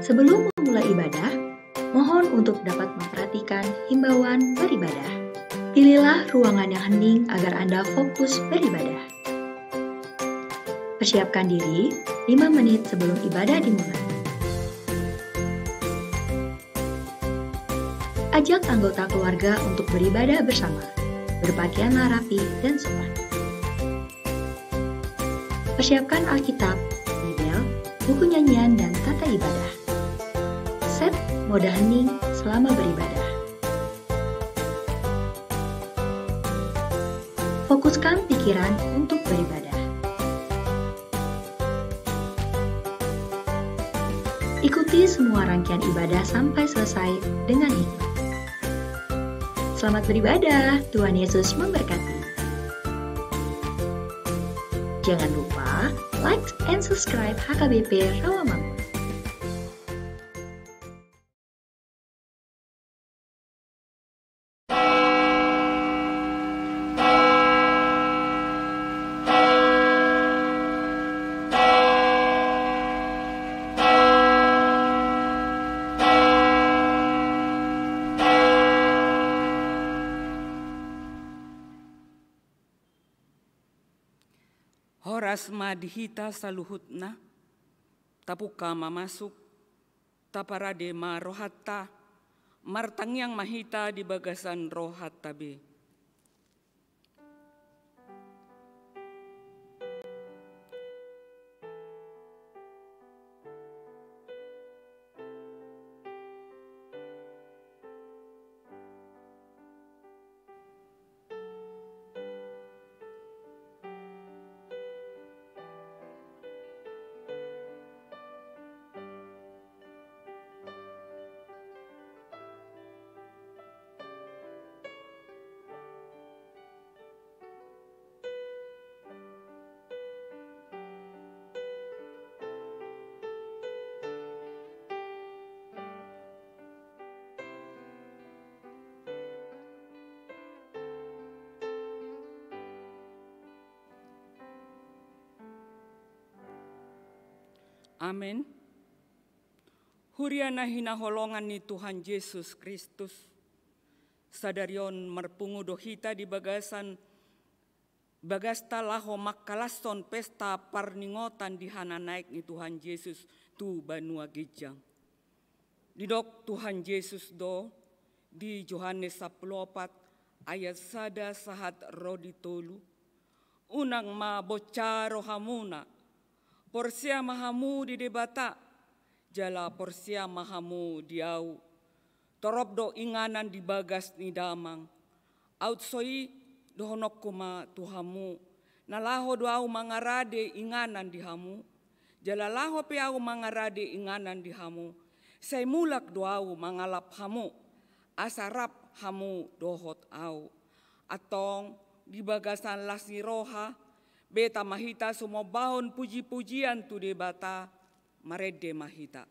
Sebelum memulai ibadah, mohon untuk dapat memperhatikan himbauan beribadah. Pilihlah ruangan yang hening agar Anda fokus beribadah. Persiapkan diri 5 menit sebelum ibadah dimulai. Ajak anggota keluarga untuk beribadah bersama. Berpakaianlah rapi dan sopan. Persiapkan Alkitab, Bible, buku nyanyian, dan tata ibadah. Set mode hening selama beribadah. Fokuskan pikiran untuk beribadah. Ikuti semua rangkaian ibadah sampai selesai dengan hikmat. Selamat beribadah, Tuhan Yesus memberkati. Jangan lupa like and subscribe HKBP Rawamangun. Horas madihita saluhutna, tapuka mamasuk, taparade ma rohatta, martangyang mahita di bagasan rohat tabe. Amin. Huriana hinaholongan ni Tuhan Yesus Kristus. Sadarion merpungu dohita di bagasta laho makalason pesta parningotan di hana naik ni Tuhan Yesus tu banua gijang. Didok Tuhan Yesus do di Yohanes 14 ayat sada sahat rodi tolu. Unang ma bocaro hamuna. Porsia mahamu di debata, jala porsia mahamu diau. Torop do inganan di bagas ni damang. Outsoi dohonok kuma tuhamu. Nalaho do au mangarade inganan di hamu. Jala laho pe au mangarade inganan di hamu. Say mulak do au mangalap hamu. Asarap hamu dohot au. Atong di bagasan lasi roha. Beta mahita semua bahon puji-pujian tu debata marede mahita.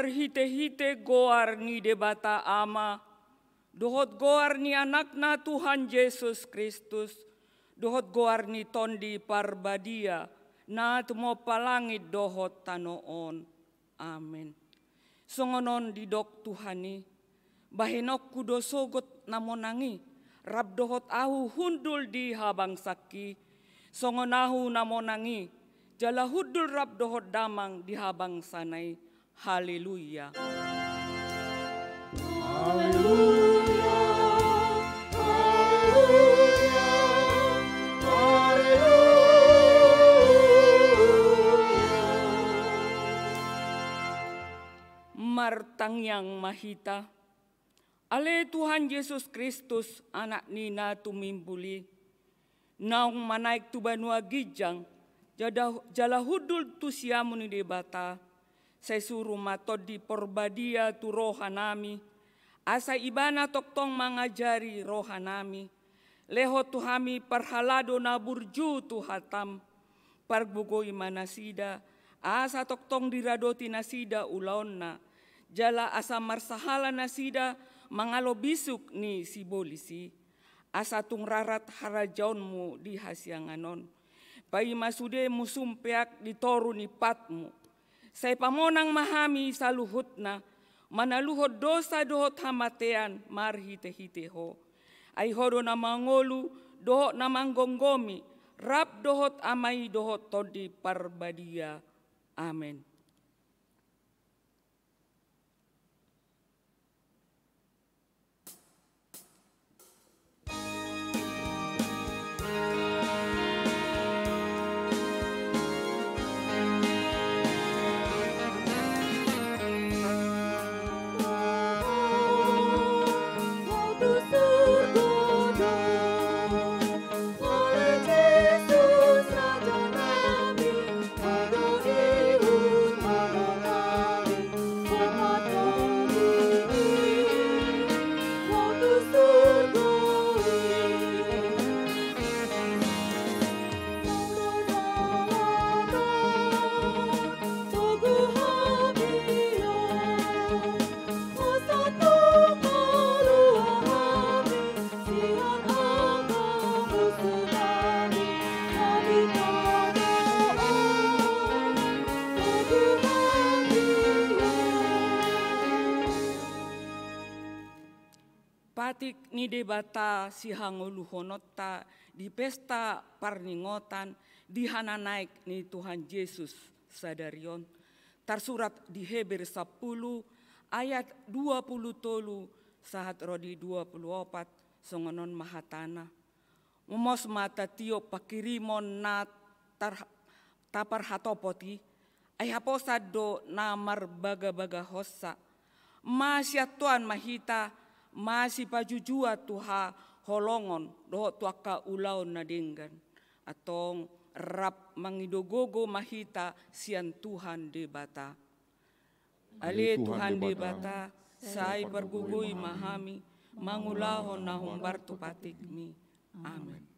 marhite-hite goar ni debata ama, dohot goar ni anakna Tuhan Yesus Kristus, dohot goar ni tondi parbadia, na tumo palangit dohot tanoon. Amen. Songonon didok Tuhani, bahenok kudo sogot namonangi, rab dohot ahu hundul di habang saki, songonahu namonangi, jala hudul rab dohot damang di habang sanay. Haleluya. Haleluya. Haleluya. Haleluya. Martangyang mahita, ale Tuhan Yesus Kristus anak nina tumimbuli, naung manaik tu Banua Gijang, jala hudul tu siamu ni debata, saya suruh matod di porbadia tu rohanami, asa ibana toktong mangajari rohanami, leho tu hami parhalado na burju tu hatam, pargugoi manasida, asa toktong diradoti nasida ulaon na, jala asa marsahala nasida mangalo bisuk ni si bolisi, asa tung rarat harajaunmu di hasianganon, pai masude musumpeak di toru ni patmu, saya pamonang mahami saluhutna, manaluhot dosa dohot hamatean marhite-hiteho, ay hodo na mangolu dohot na manggonggomi, rab dohot amai dohot todi parbadia. Amen. Patik ni debata si hangoluhonota di pesta parningotan di hananaik ni Tuhan Yesus sadarion. Tersurat di Heber 10 ayat 20 sahat rodi 24 songonon mahatana. Umos mata tio pakirimon na tapar hatopoti ay haposad do namar baga-baga hossa. Masya tuan mahita masih pajujua tuha holongon doh tuaka ulaon na denggan atong rap mangidogogo mahita sian Tuhan debata. Ali Tuhan debata sai pergugui mahami mangulahon na humbar tu patik mi. Amen.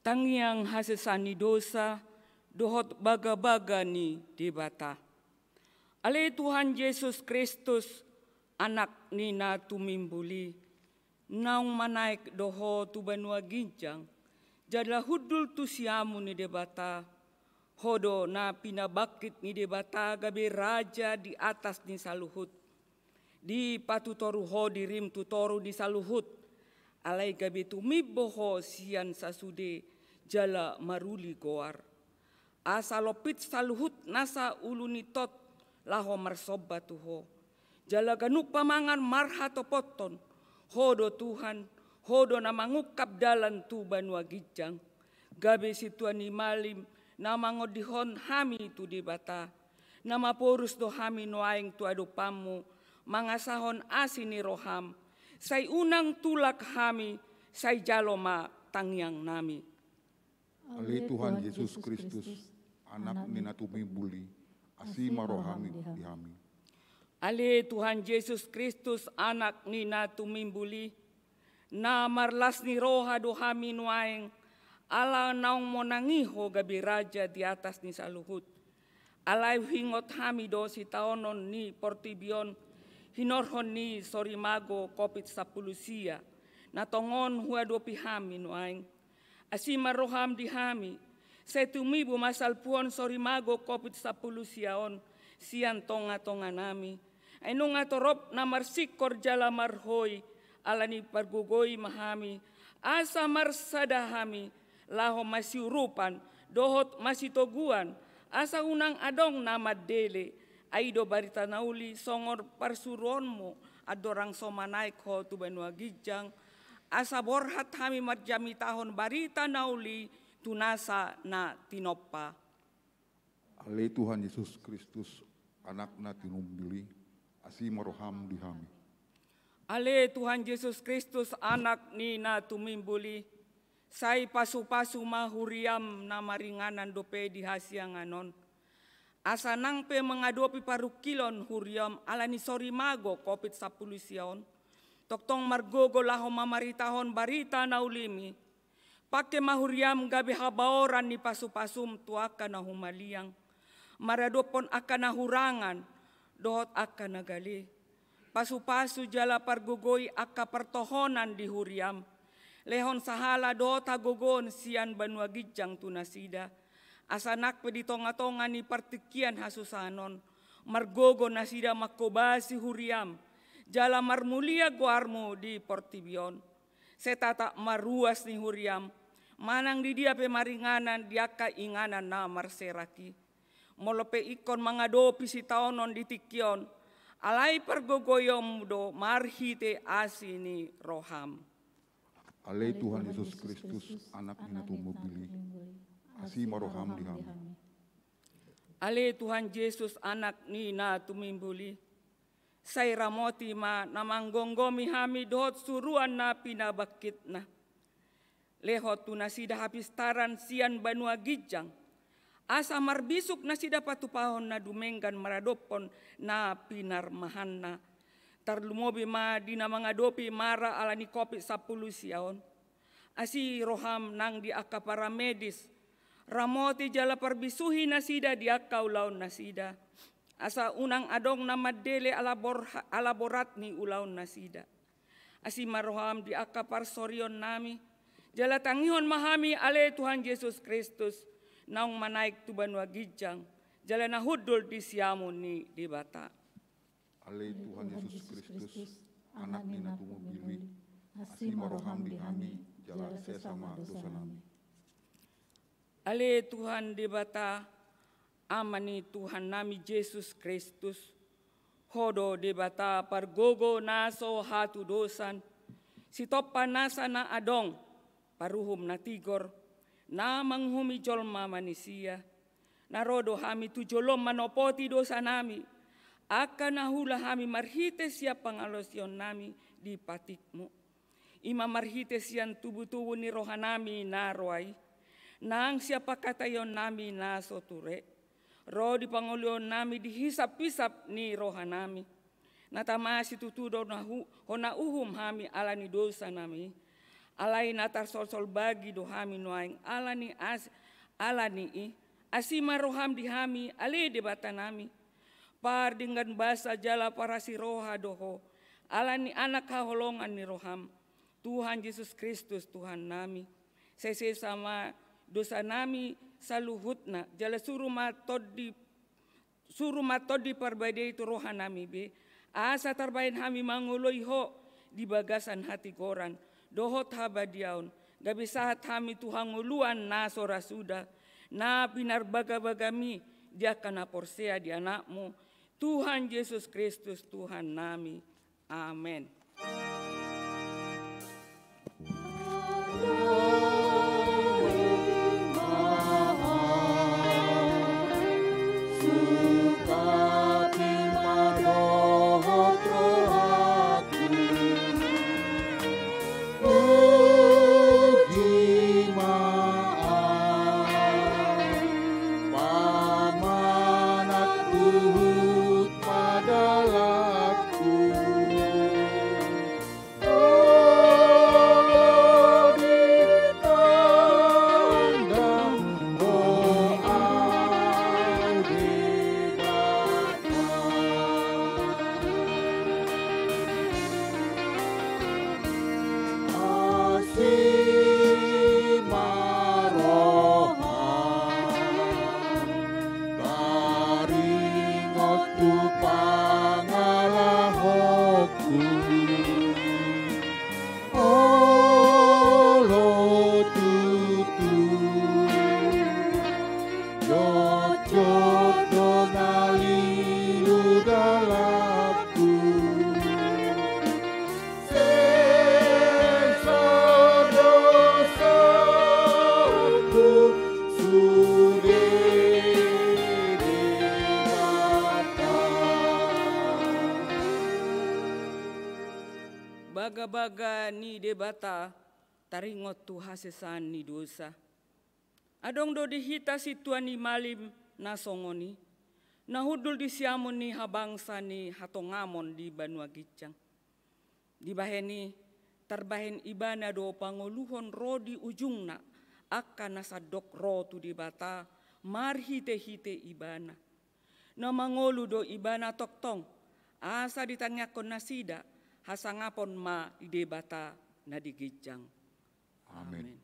Tangiang hasesani dosa, dohot baga-baga ni debata. Ale Tuhan Yesus Kristus, anak ni na tumimbuli, naung manaik doho tu banua ginjang, jadlah hudul tu siamu ni debata, hodo na pinabakit ni debata gabe raja di atas ni saluhut, di patutoru ho dirim tutoru di saluhut, alai gabe tumiboho sian sasude jala maruli goar. Asa lopit saluhut nasa uluni tot laho marsoba tuho. Jala ganuk pamangan marhato poton, hodo Tuhan, hodo na mangukap dalan tu banua gijang. Gabe situani malim, na mangodihon hami tu di bata. Nama porus do hami noaing tu adupamu, mangasahon asini roham. Say unang tulak hami, say jaloma tangyang nami. Ale Tuhan Yesus Kristus, anak ni na tumimbuli, asima rohami dihami. Ale Tuhan Yesus Kristus, anak ni na tumimbuli, na marlas ni roha do hami nuaing, ala naung monangiho gabi raja di atas ni saluhut. Alay hingot hami do si taonon ni portibion, hinorhon ni sorimago kopit sapulusia, na tongon huadopi hami nuaing. Asima roham di hami, sa tumibo masalpuon sorimago kopit sapulusiaon, sian tonga-tonga nami. Ay nung atorop na marsikor jala marhoy, ala ni pargugoy mahami, asa marsada hami, laho masiurupan, dohot masitoguan, asa unang adong na madele, ay do barita nauli, songor parsuron mo, adorang somanaik ho tu banua gijang, asa borhat hami marjami tahon barita nauli, tunasa na tinoppa. Ale Tuhan Yesus Kristus, anak na tinumbili, asima roham dihami. Ale Tuhan Yesus Kristus, anak ni na tumimbuli, say pasu-pasu mahuriam na maringanan dope di hasianganon. Asa nang pe mengadopi parukilon huriam ala ni sorimago kopit sapulusion. Toktong margogo laho mamaritahon barita na ulimi. Pake mahuriam gabi habaoran ni pasu-pasum tuaka na humaliang. Maradopon akan na hurangan, dohot akan na gali. Pasu-pasu jala pargugoy akka pertohonan di huriam. Lehon sahala dohot hagogon sian banua gijang tunasida. Asanak peditonga-tonga ni partikian hasusanon. Margogo nasida makobasi huriam. Jala marmulia guarmu di portibion. Setata maruas ni huriam. Manang di dia pemaringanan diaka inganan na marseraki. Molope ikon mangadopi si taonon di tikion. Alai pergogoyom do marhite asini roham. Ale Tuhan Yesus Kristus, anak ni na tumubili, asima roham dihami. Ale Tuhan Yesus, anak ni na tumimbuli. Say ramoti ma namanggonggomi hami dohot suruan na pinabakit na. Lehot tu nasida hapistaran sian banua gijang. Asa marbisuk nasida patupahon na dumenggan maradopon na pinarmahan na. Tarlumobi ma dina mangadopi mara ala ni kopi 10 siaon. Asi roham nang di aka para medis. Ramoti jala parbisuhi nasida di aka ulaon nasida. Asa unang adong na madele alaborat ni ulaon nasida. Asi maroham di aka parsorion nami. Jala tangihon mahami ale Tuhan Yesus Kristus. Naung manaik tu banua gijang. Jala nahudul di siamu ni di bata. Ale Tuhan Yesus Kristus, anak ni na tumubili, asima roham dihami, jala sesama dosa nami. Ale Tuhan di bata, amani Tuhan nami Yesus Kristus, hodo di bata pargogo naso hatu dosan, sitopa nasa na adong, paruhum na tigor, na manghumi jolma manisia, narodo hami tu jolom manopoti dosa nami, akan nahula hami marhite siya pangalosyon nami di patikmu. Ima marhite siyan tubu-tubu ni roha nami naroay, nang siya pakatayon nami nasoture. Ro di pangulyon nami dihisap-hisap ni roha nami. Natamasi tutudo na hona uhum hami ala ni dosa nami. Alai natar sol bagi dohami nuaing alani asima roham dihami ale debatanami. Par dengan bahasa jala para si roha doho. Alani anak kaholongan ni roham. Tuhan Yesus Kristus Tuhan nami. Sese sama dosa nami saluhutna. Jala suruh matodi perbedai itu roha nami be. Asa terbain hami mangoloi ho di bagasan hati koran. Dohot habadiaun. Gabi saat hami Tuhan nguluan na sora sudah. Na pinar baga-bagami dia kana porsea di anakmu. Tuhan Yesus Kristus Tuhan nami. Amin. Baga-baga ni debata taringot tu hasesan ni dosa. Adong do dihita si tuan ni malim na songoni. Nahudul di siamon ni habangsa ni hatongamon di Banua Gijang. Di baheni terbahen ibana do pangoluhon ro di ujungna akan nasadok ro tu debata marhite-hite ibana. Na mangolu do ibana toktong asa ditanyakon nasida. Hasangapon ma idebata na di Gijang. Amin.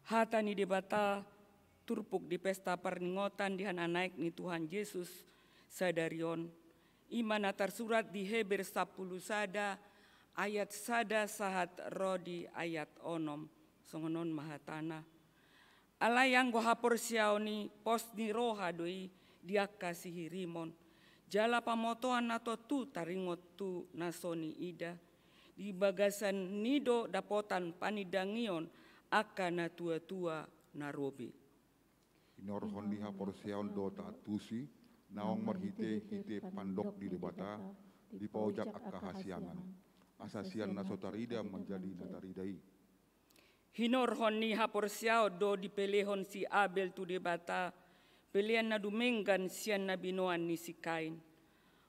Hatani debata turpuk di pesta perngotan di hana naik ni Tuhan Yesus sadarion. Imana tersurat di Heber 10 sada ayat sada sahat rodi ayat onom songonon mahatana. Ala yang gohapor siaoni pos ni roha doi dia kasih rimon. Jala pamotoan nato tu taringot tu nasoni ida. Di bagasan nido dapotan panidangion akan na tua-tua narobi. Inor hondiha porseon do taatusi, naong marhite hite pandok di debata, di paujak akahasiangan. Asasian na sotarida menjadi nataridai. Hinor honi haporsiao do dipelehon si Abel tu debata, pelian na dumenggan sian na binoan ni si Kain.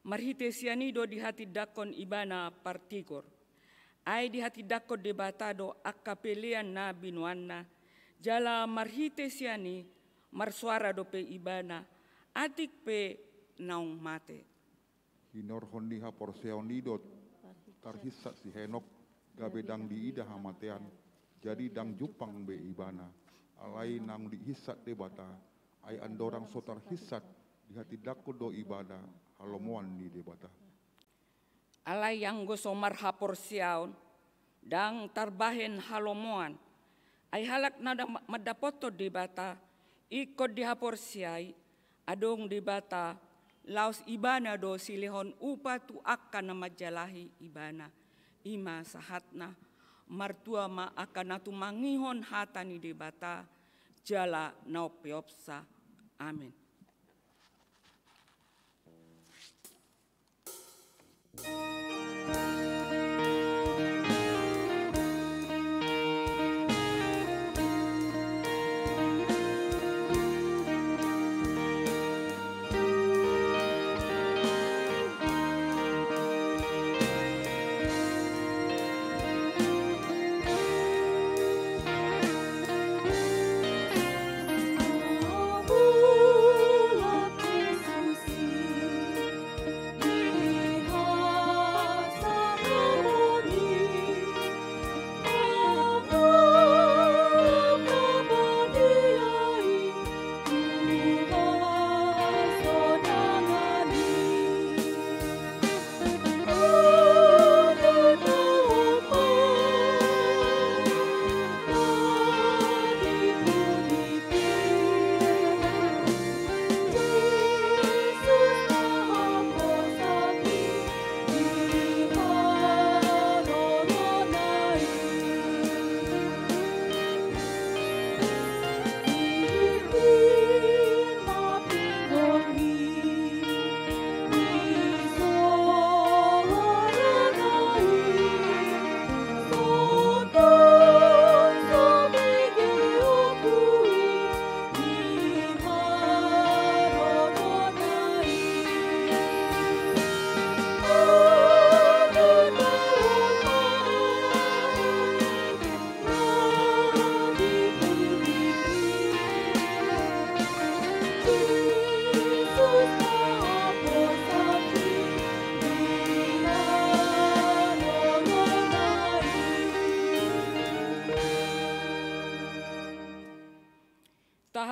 Marhite sianido di hati dakon ibana partigor. Ai di hati dakon debata do akka pelian na binoan na, jala marhite siani marsuara do pe ibana, adik pe naung mate. Hinor hondiha porseon nido tarhisat si Henok, gabe dang di ida hamatean, jadi dang jupang be ibana. Alai nang dihisat debata, ai andorang sotar hisat di hati dakon do ibada, halomoan di debata. Alai yang gosomar hapor siaon, dang tarbahen halomoan, ay halak nada madapoto debata, ikod di hapor siay, adong debata, laos ibana do silihon upa tu akan na majalahi ibana, ima sahatna, martua ma akan natu mangihon hata ni debata, jala naopiopsa, amin.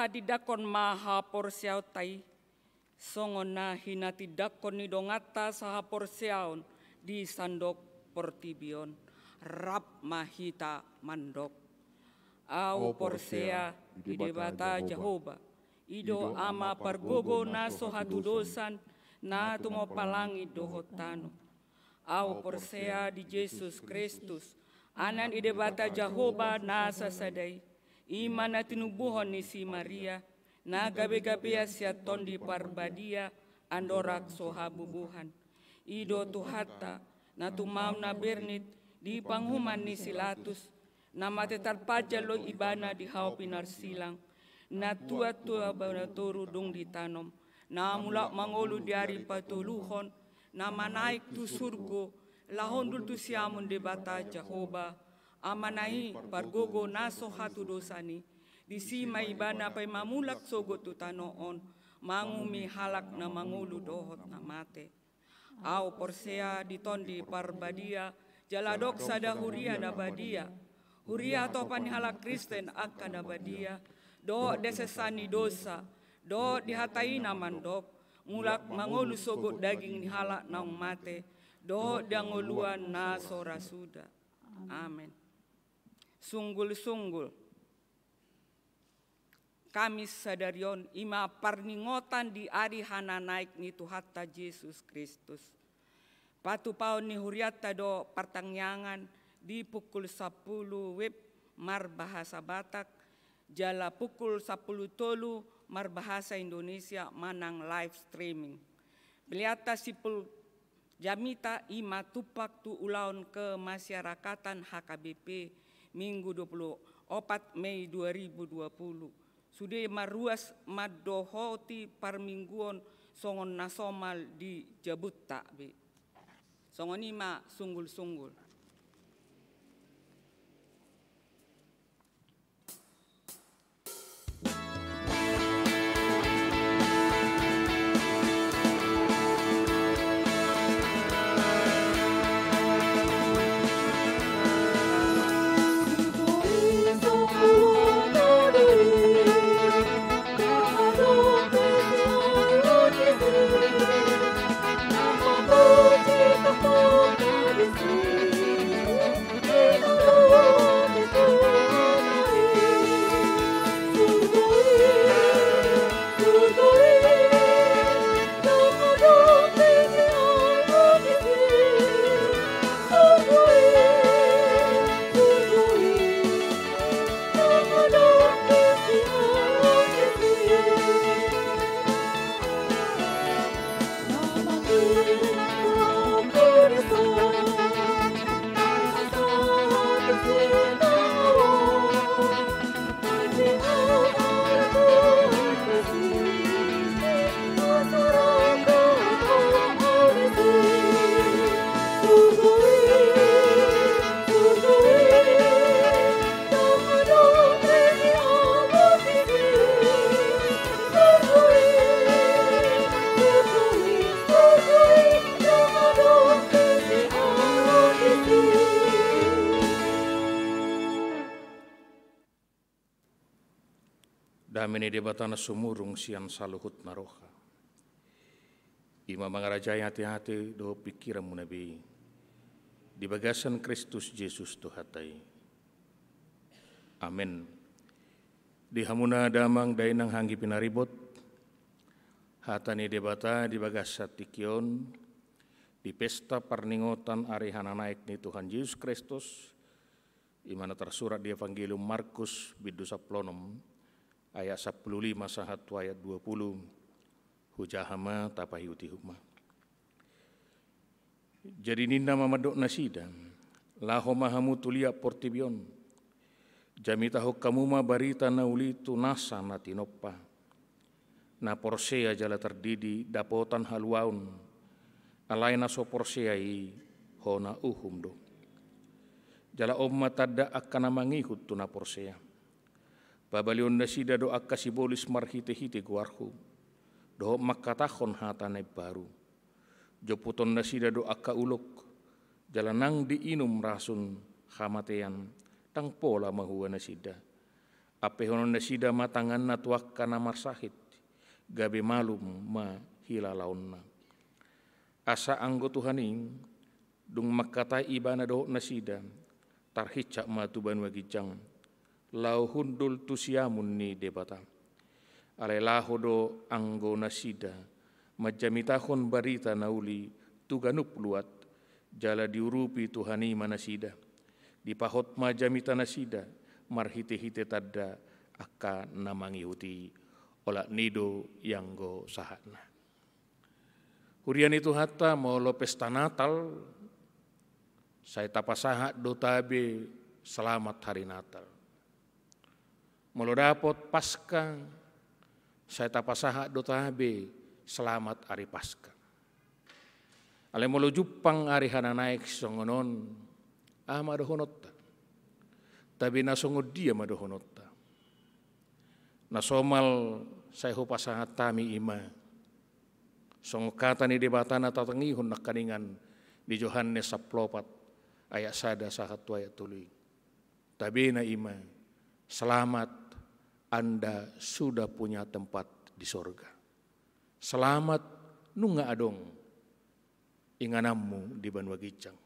Didakon maha porsiao tai, songon na hinati dakon ni dongata saha porsiaon di sandok portibion, rap mahita mandok. Au porsea di debata Jehovah, ido ama pargogo na sohatu dosan na tumo palangi dohotano. Au porsea di Yesus Kristus, anan di debata Jehovah na sasadai, iman na tinubuhon ni si Maria, na gabi-gabi siya tondi parbadia, andorak sohabubuhan. Ido tuhata, na tumaw na bernit, di panghuman ni Silatus, na matetarpadya lo ibana di hao pinarsilang, na tua-tua banaturo dung di tanom, na mula mangolo diari patuluhon, na manaik tu surgo, lahon dul tu siamon debata Jehovah, amanai pargogo naso hatu dosani, di sima ibana pay mamulak sogot tu tanoon, mangumi halak na mangulu dohot na mate. Au porsea ditondi parbadia, jaladok sada huria na badia, huria to panihalak Kristen akan na badia, do desesani dosa, do dihatai na mandok, mulak mangulu sogot daging ni halak na mate, do diangoluan na sorasuda. Amin. Sunggul-sunggul. Kamis sadarion ima parningotan di ari hana naik ni Tuhatta Yesus Kristus. Patu paon ni huriata do pertangyangan di pukul 10 web mar bahasa Batak, jala pukul 10 tolu mar bahasa Indonesia manang live streaming. Beliata sipul jamita ima tupak tu ulaun kemasyarakatan HKBP Minggu 24 Mei 2020. Sudah maruas madohoti parmingguon songon nasomal di Jabut Takbe. Songon ima sunggul-sunggul. Damene debatana sumurung sian saluhut naroha. Ima mangarajai hati-hati do pikiran munabi. Di bagasan Kristus Yesus Tuhatai. Amin. Di hamuna damang dainang hanggi pinaribot. Hatani debata di bagasat tikion. Di pesta parningotan ari hananaik ni Tuhan Yesus Kristus. Imana tersurat di Evangelium Markus bidu 10 ayat 15 sahat ayat 20 hujahama tapahiuti huma. Jadi ninda mamadok nasida laho mahamu tulia portibion jamita hokamuma barita nauli tunasa natinopa na porsea jala terdidi dapotan haluaun alaina so porseai hona uhumdo jala omma tadda akana mangihut tuna porsea. Babalion nasida do akka sibolis marhite-hite guarhu. Do makatahon hatane baru. Joputon nasida do akka ulok. Jalanang diinum rasun hamatean. Tang pola mahua nasida. Apehonon nasida matangan natuak kana marsahit. Gabe malum ma hilalaonna. Asa anggo Tuhaning. Dung makatai ibana do nasida. Tarhicak matuban wagijang. Lau hundul tusiamun ni debata. Alelahu do anggo nasida. Majamitahon barita nauli tuganup luat. Jala diurupi Tuhani manasida. Dipahot majamita nasida. Marhite-hite tadda akka namangiuti. Olak nido yanggo sahatna. Hurian itu hatta mau lo pesta Natal. Saya tapasahat do tabe selamat hari Natal. Molo dapot pasca, saya tapasaha do tabe selamat hari pasca. Ale molo jupang hari hana naik songonon, madohonotta. Tabi nasongod dia madohonotta. Nasomal saya hopasaha tami ima. Songokata ni debatana tatangihon nakaningan di Yohanes 10 ayat 1 sahat ayat 3. Tabi na ima, selamat. Anda sudah punya tempat di sorga. Selamat nunga adong inganammu di Banwagicang.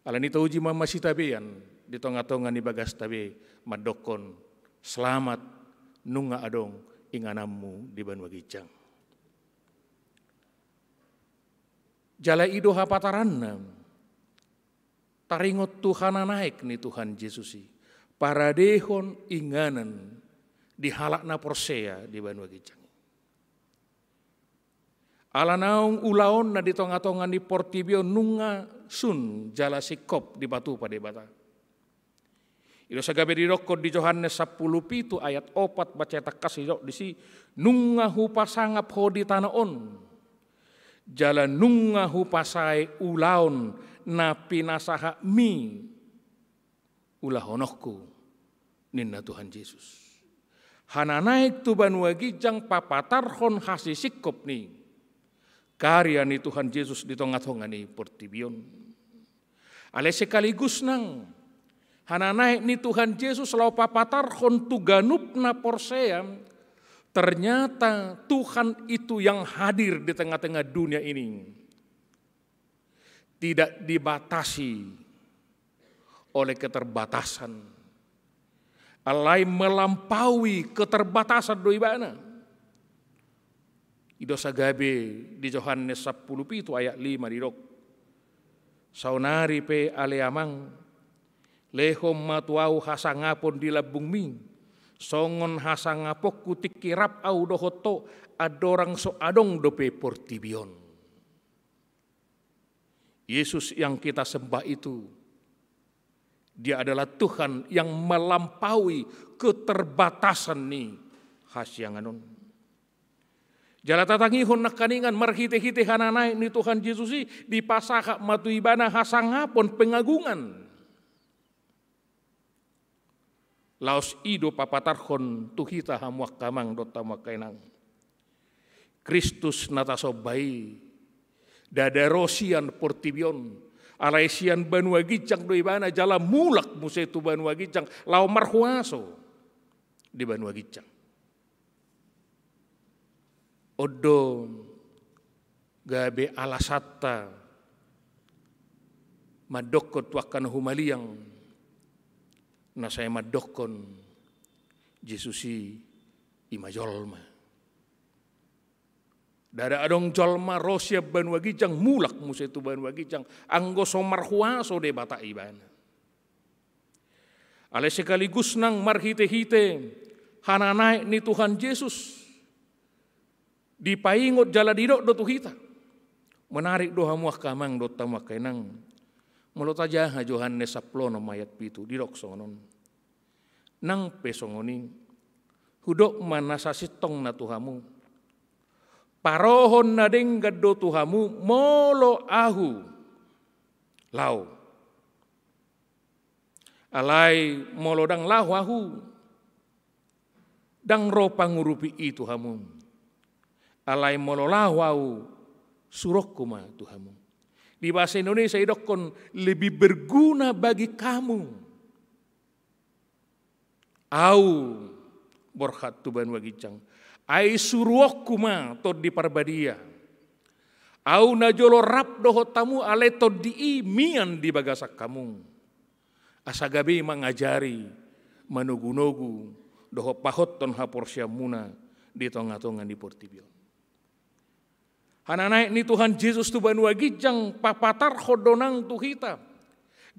Alan itu uji mama si tabian di tonga-tonga ni bagas tabi madokon. Selamat nunga adong inganamu di Banua Gijang. Jala ido hapataranna, taringot Tuhan naik nih Tuhan Yesusi, para dehon inganan di halakna Porsea di Banua Gijang. Ala naung ulaon na di tonga-tonga di Portibio nunga sun jala sikop di batu pada bata. Ilo sagabe di rokod di Yohanes 10 ayat 4 baca tak kasih di si nunga hupa sangap ho di tanaon. Jala nunga hupasai ulaon na pinasaha mi ulahonokku ninna Tuhan Yesus. Hana naik tu Banua Gijang papatarhon hasi sikop ni. Karya ni Tuhan Yesus di tonga-tonga ni Portibion. Ale sekaligus nang hana naik ni Tuhan Yesus lau papatarhon tuganup na Porsea. Ternyata Tuhan itu yang hadir di tengah-tengah dunia ini tidak dibatasi oleh keterbatasan. Alai melampaui keterbatasan doi bana. Ido sagabe di Yohanes 10 ayat 5 di rok. Saunari pe aleamang lehom matuau hasangapon di labung mi. Songon hasangapok kutik kirap au dohoto adorang so adong dope Portibion. Yesus yang kita sembah itu, dia adalah Tuhan yang melampaui keterbatasan ni hasyanganon. Jala tatangihon nakaningan marhite-hite hananay ni Tuhan Yesus di pasaka matuibana hasangapon pengagungan. Laos ido papatarhon tuhita hamuak kamang dota makainang. Kristus natasobai dadarosian Portibion alaisian Banua Gijang doibana jala mulak musetu Banua Gijang lau marhuaso di Banua Gijang. Odo gabe alasata madokot wakan humaliang na saya madokon Jesusi ima jolma. Dada adong jolma rosia Banua Gijang mulak musetu Banua Gijang anggo somarhuaso de bata ibana. Ale sekaligus nang marhite-hite hananaik ni Tuhan Yesus dipaingot jala didok do tuhita. Menarik doha muah kamang do tamak kainang. Mulut aja Yohanes 10 ayat 7 didok songonon. Nang pesongoni hudok manasa sitong na tuhamu. Parohon na denggad do tuhamu molo ahu. Lau. Alai molo dang lahu ahu. Dang ro pangurupi itu hamu. Alai mololawau surokuma Tuhanmu. Di bahasa Indonesia idokon lebih berguna bagi kamu. Au borhat tu Banua Gijang. Ai surokuma tod di parbadia. Au najolo rap doho tamu ale tod di mian di bagasak kamu. Asagabe mengajari manugu-nugu doho pahot ton haporsia muna di tonga-tonga di Portibio. Hana naik ni Tuhan Yesus tu Banua Gijang papatar hodonang tuhita.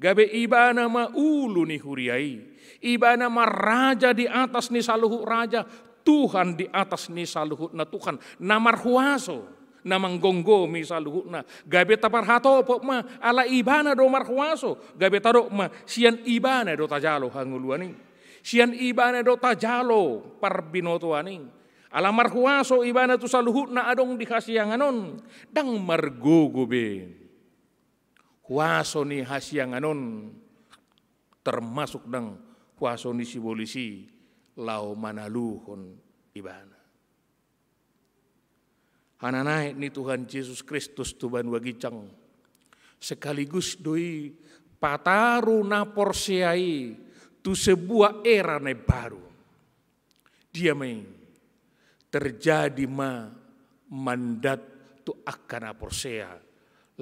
Gabe ibana ma ulu ni huriai. Ibana ma raja di atas ni saluhut raja. Tuhan di atas ni saluhut na Tuhan. Namar huaso. Namang gonggo mi saluhut na. Gabe tapar hato pok ma ala ibana do marhuaso. Gabe tarok ma sian ibana do tajalo hanguluaning. Sian ibana do tajalo parbinotuaning. Alamar huaso ibana tu saluhut na adong di hasyanganon. Dang margogo be. Huaso ni hasyanganon. Termasuk dang huaso ni sibolisi. Lau manaluhon ibana. Hananaik ni Tuhan Yesus Kristus tu Banua Gijang. Sekaligus doi pataru na porsiai. Tu sebuah era na baru. Dia main. Terjadi mandat tu akan aporsea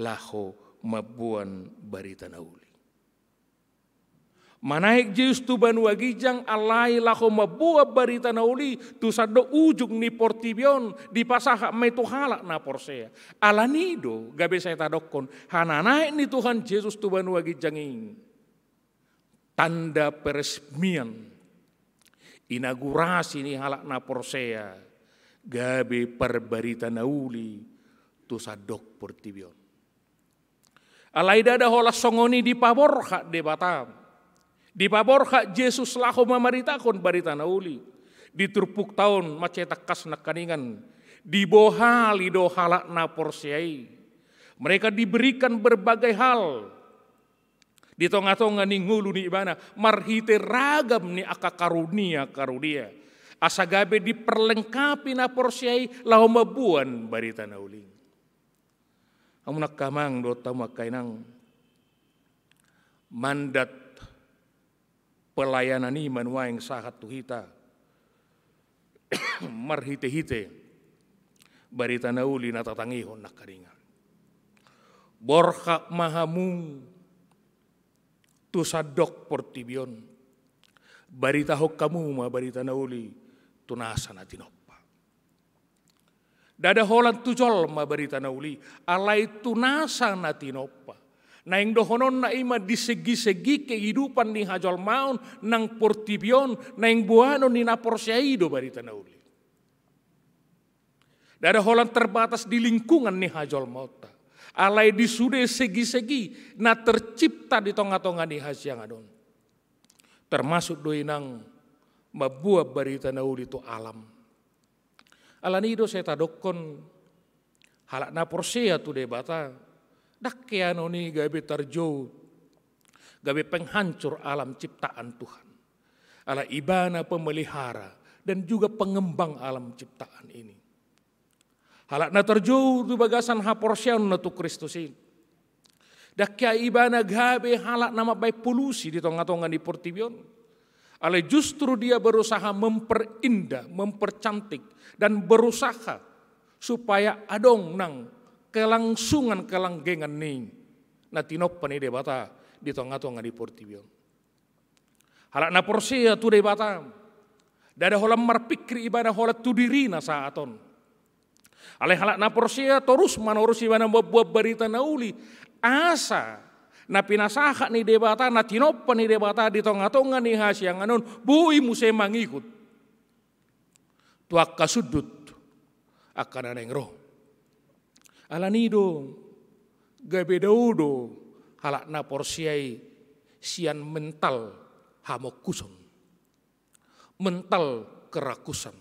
laho mabuan barita nauli. Manaik Yesus tu Banua Gijang alai lako mabuah barita nauli tu sado ujung ni portibion di pasaha mai tu halak na porsea. Alanido gabe saya tadokon hananaik ni Tuhan Yesus tu Banua Gijang ini. Tanda peresmian inaugurasi ni halak na porsea gabe perbarita nauli tu sadok portibion. Alai dada hola songoni di paborha de Batam. Di paborha Yesus lako mamaritakon barita nauli. Di turpuk tahun macetak kas nakaningan. Di bohali do halak na porsiai. Mereka diberikan berbagai hal. Di tonga-tonga ni ngulu ni ibana. Marhite ragam ni aka karunia. Asagabe diperlengkapi na porsiai lahu mabuan barita nauli. Amunak kamang do tamakainang mandat pelayanan iman waing sahat tuhita marhite-hite barita nauli natatangihon nakaringan borha mahamung tusadok portibion barita hokkamu ma barita nauli tunasa na tinoppa dada holan tujol ma barita nauli alai tunasa na tinoppa. Naing dohonon na ima di segi-segi kehidupan ni hajol maun nang portibion naing buano ni naporsiaido barita nauli. Dada holan terbatas di lingkungan ni hajol mauta. Alai di sude segi-segi na tercipta di tonga-tonga ni hasyangadon. Termasuk doi nang mabuah barita nauli tu alam. Alanido saya tadokon halak naporsea tu debata. Dakkeano ni gabe tarjo, gabe penghancur alam ciptaan Tuhan. Ala ibana pemelihara dan juga pengembang alam ciptaan ini. Halak na tarjo tu bagasan haporsian na tu Kristus ini. Dakkia ibana gabe halak nama baik polusi di tonga-tonga di portibion. Ala justru dia berusaha memperindah, mempercantik dan berusaha supaya adong nang kelangsungan kelanggengan ning na tinoppa ni debata di tonga-tonga di portibion. Halak na porsia tu debata dada hola marpikri ibana hola tu dirina saaton. Ale halak na porsia terus manurus ibana buat barita nauli asa na pinasaha ni debata na tinoppa ni debata di tonga-tonga ni hasyanganon bui muse mangikut. Tuak kasudut akan aneng roh. Alanido gabe daudo halak na porsiai sian mental hamokuson. Mental kerakusan.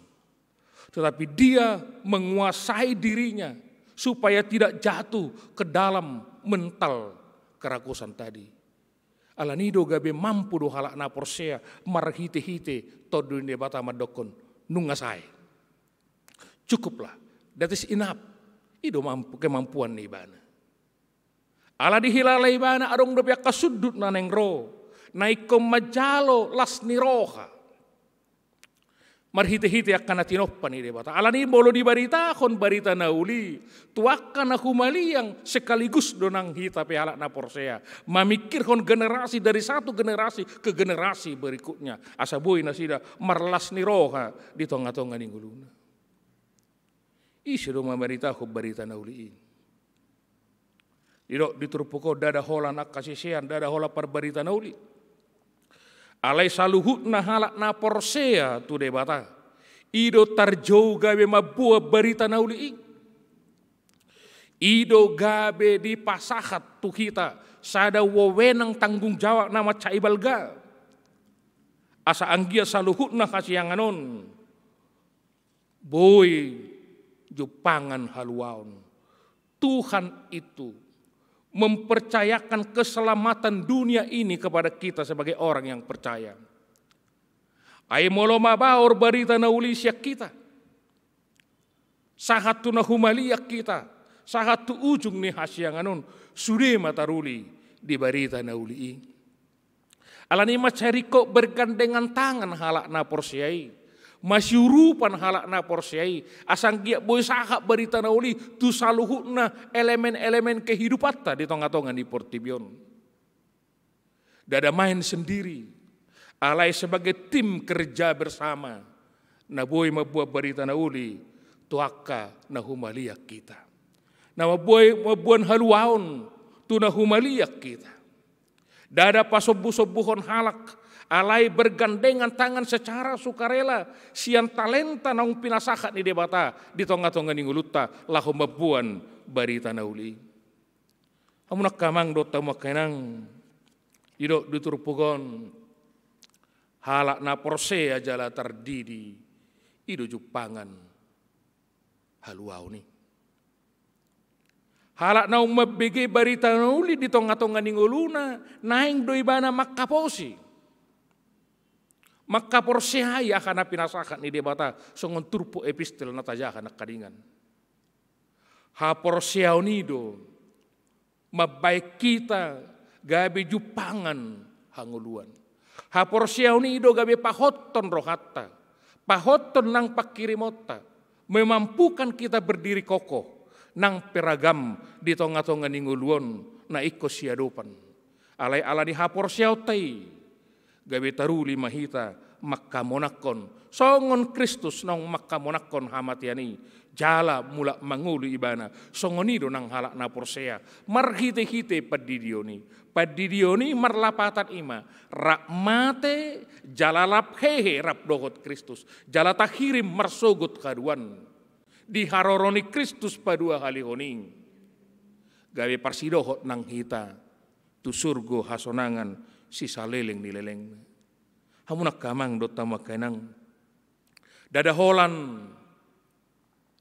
Tetapi dia menguasai dirinya supaya tidak jatuh ke dalam mental kerakusan tadi. Alanido gabe mampu do halak na porsea marhite-hite todun de bata madokon nungasai. Cukuplah. That is enough. Itu kemampuan ni ibana. Ala dihilalai ibana adong dopia kasudut na neng ro. Naik majalo las ni roha. Marhite-hite akan natinoppa ni debata. Ala ni bolo dibarita kon barita nauli. Tuakan aku maliang sekaligus donang hita pe halak na porsea. Mamikir kon generasi dari satu generasi ke generasi berikutnya. Asa boy nasida marlas ni roha di tonga-tonga ni guluna. Isu rumah berita aku berita nauli. Didok diturupuko dada hola nak kasisian dada hola perberita nauli. Alai saluhut na halak na porsea tu debata. Ido tarjau gabe mabuah berita nauli. Ido gabe di pasahat tu kita sada wewenang tanggung jawab nama caibalga. Asa anggia saluhut na kasianganon. Boy jupangan haluaon. Tuhan itu mempercayakan keselamatan dunia ini kepada kita sebagai orang yang percaya. Ai molo mabaur barita nauli siak kita. Sahatu na humaliak kita. Sahatu ujung ni hasyanganon sude mataruli di barita nauli. Alani macariko bergandengan tangan halak na porsiai. Masyurupan halak na porsiai asang gia boy sahak barita nauli tu saluhut na elemen-elemen kehidupan di tonga-tonga di portibion. Dada main sendiri, alai sebagai tim kerja bersama. Na boy mabuat barita na uli, tuaka na humaliak kita. Na mabuan haluaon, tu na humaliak kita. Dada pasobu-sobuhon halak, alai bergandengan tangan secara sukarela, sian talenta naung pinasakat ni debata, di tonga-tonga ni nguluta, lahu mabuan barita na uli. Amunak kamang do tamu kenang, idok duturpugon, halak na porse ajala tardidi, ido jupangan haluau ni. Halak na umabigi barita na uli di tonga-tonga ni nguluna, naing do ibana makaposi. Makaporse haya kana pinasakan ni debata, songon turpo epistel na tajakan na kadingan. Haporseau nido, mabaik kita gabi jupangan hanguluan. Haporsiau ni ido gabi pahoton rohatta, pahoton nang pakirimota, memampukan kita berdiri kokoh nang peragam di tonga-tonga ninguluan na iko siadopan. Alai ala ni haporsiau tai gabi taruli mahita makamonakon, songon Kristus nang makamonakon hamatiani. Jala mula mangulu ibana songonido nang halak na porsea marhite-hite padidioni marlapatan ima rak mate jalalap hehe rap dohot Kristus jala takhirim marsogot kaduan diharoroni Kristus padua halihoning gawe parsidohot nang hita tu surgo hasonangan sisa leleng ni leleng hamunak kamang dota makanang dada holan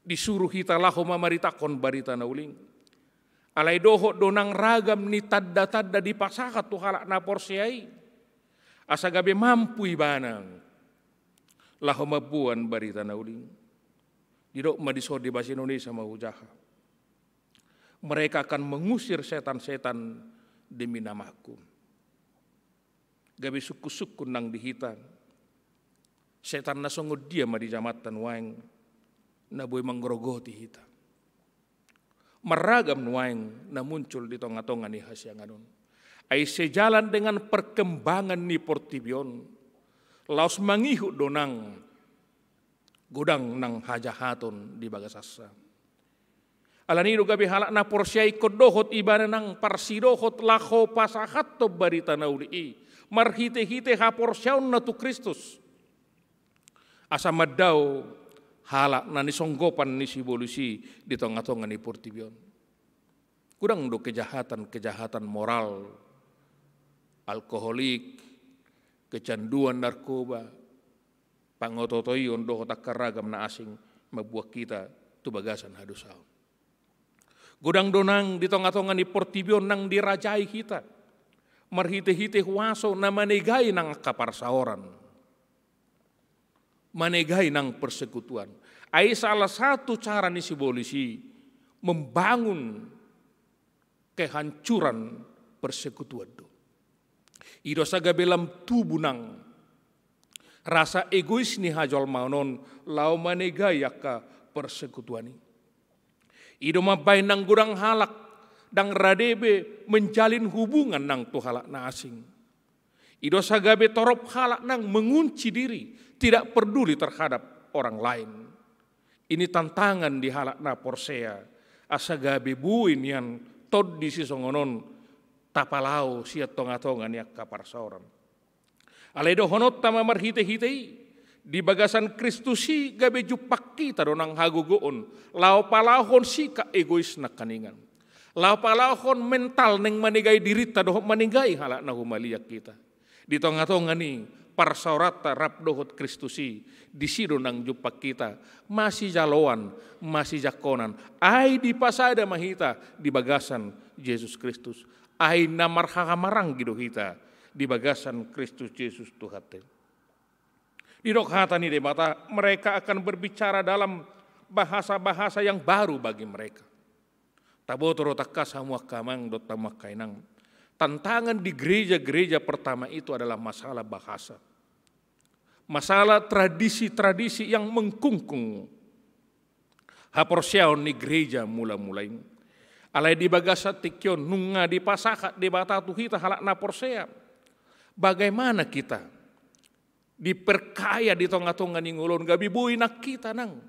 disuruh kita lahu mamaritakon barita na uling. Alai dohot donang ragam ni tadda-tadda di pasakat tu halak na porsiai. Asa gabe mampu ibanang. Lahu mabuan barita na uling. Didok madisod di bahasa Indonesia mahujaha. Mereka akan mengusir setan-setan demi namaku. Gabe suku-suku nang dihitan. Setan nasongod dia madi jamatan waeng. Na boy manggrogoti hita. Meragam nuaing na muncul di tonga-tonga ni hasyanganon. Ay sejalan dengan perkembangan ni Portibion. Laos mangihu donang godang nang hajahaton di bagasasa. Alanido gabi halak na porsyai kodohot ibana nang parsidohot laho pasahat to barita na uli. Marhite-hite ha porsyaon na tu Kristus. Asa madaw halak na nisonggopan ni sibolusi di tonga-tonga ni Portibion. Kurang do kejahatan moral, alkoholik, kecanduan narkoba, pangototoyon do takaragam na asing mabuak kita tu bagasan hadusau. Gudang donang di tonga-tonga ni Portibion nang dirajai kita, marhite-hite huaso na manegay ng kaparsaoran. Manegay ng persekutuan. Ay salah satu cara ni sibolisi membangun kehancuran persekutuan do. Ido sagabelam tubuh nang rasa egois ni hajol maonon lau manegay ka persekutuan ni. Ido mabay nang gudang halak dang radebe menjalin hubungan nang tu halak na asing. Ido sagabe torop halak nang mengunci diri. Tidak peduli terhadap orang lain. Ini tantangan di halak na porsea. Asa gabe buin yang tod di sisongonon tapalau siat tonga-tonga niak kaparsaoran. Aledo honot tama marhite-hitei. Di bagasan Kristusi gabe jupak kita donang hagugoon. Lau palahon sika egois na kaningan. Lau palahon mental neng manigay dirita dohok manigay halak na humaliak kita. Di tonga-tonga ni parsaurata rap dohot Kristusi di sido nang jupak kita masih jaloan masih jakonan ai di pasada mahita di bagasan Yesus Kristus ai namar hakamarang gido hita di bagasan Kristus Yesus Tuhan. Di dok hata ni debata mereka akan berbicara dalam bahasa-bahasa yang baru bagi mereka. Tabotoro takkas hamua kamang dot tamakainang. Tantangan di gereja-gereja pertama itu adalah masalah bahasa. Masalah tradisi-tradisi yang mengkungkung. Haporsiaon ni gereja mula-mulai. Alai di bagasa tikyon nunga di pasakat di batatu hita halak na porsea. Bagaimana kita diperkaya di tengah-tengah ni ngulon gabi bui nak kita nang.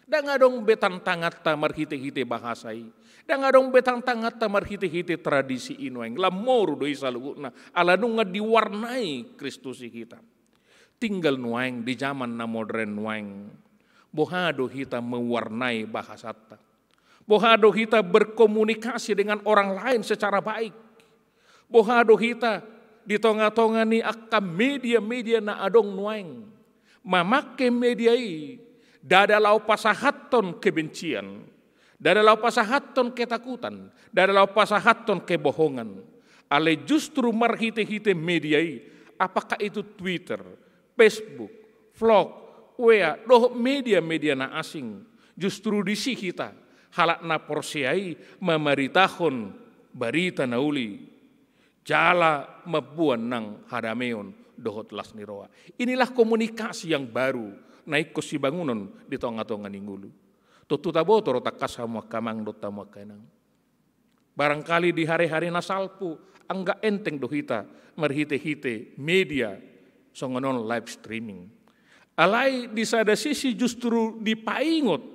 Dan ngadong betang tangat tamar hite-hite bahasai. Dan ngadong betang tangat tamar hite-hite tradisi inueng. Lamoru doi saluguna. Ala nunga diwarnai Kristusi kita. Tinggal nueng di zaman na modern nueng. Bohado kita mewarnai bahasata. Bohado kita berkomunikasi dengan orang lain secara baik. Bohado kita di tengah-tengah ni akan media-media na adong nueng. Mamake media i. Dada lau pasahaton kebencian, dada lau pasahaton ketakutan, dada lau pasahaton kebohongan. Ale justru marhite-hite mediai, apakah itu Twitter, Facebook, vlog, WA, doh media-media na asing. Justru di si kita, halak na porsiai memaritahon barita nauli, jala mabuan nang hadameon dohot las niroa. Inilah komunikasi yang baru. Naik si bangunan di tengah-tengah ninggulu. Tutu taboto rotak kasama kamang dota makanang. Barangkali di hari-hari nasalpu angga enteng dohita merhite-hite media songonon live streaming. Alai di sada sisi justru dipaingot.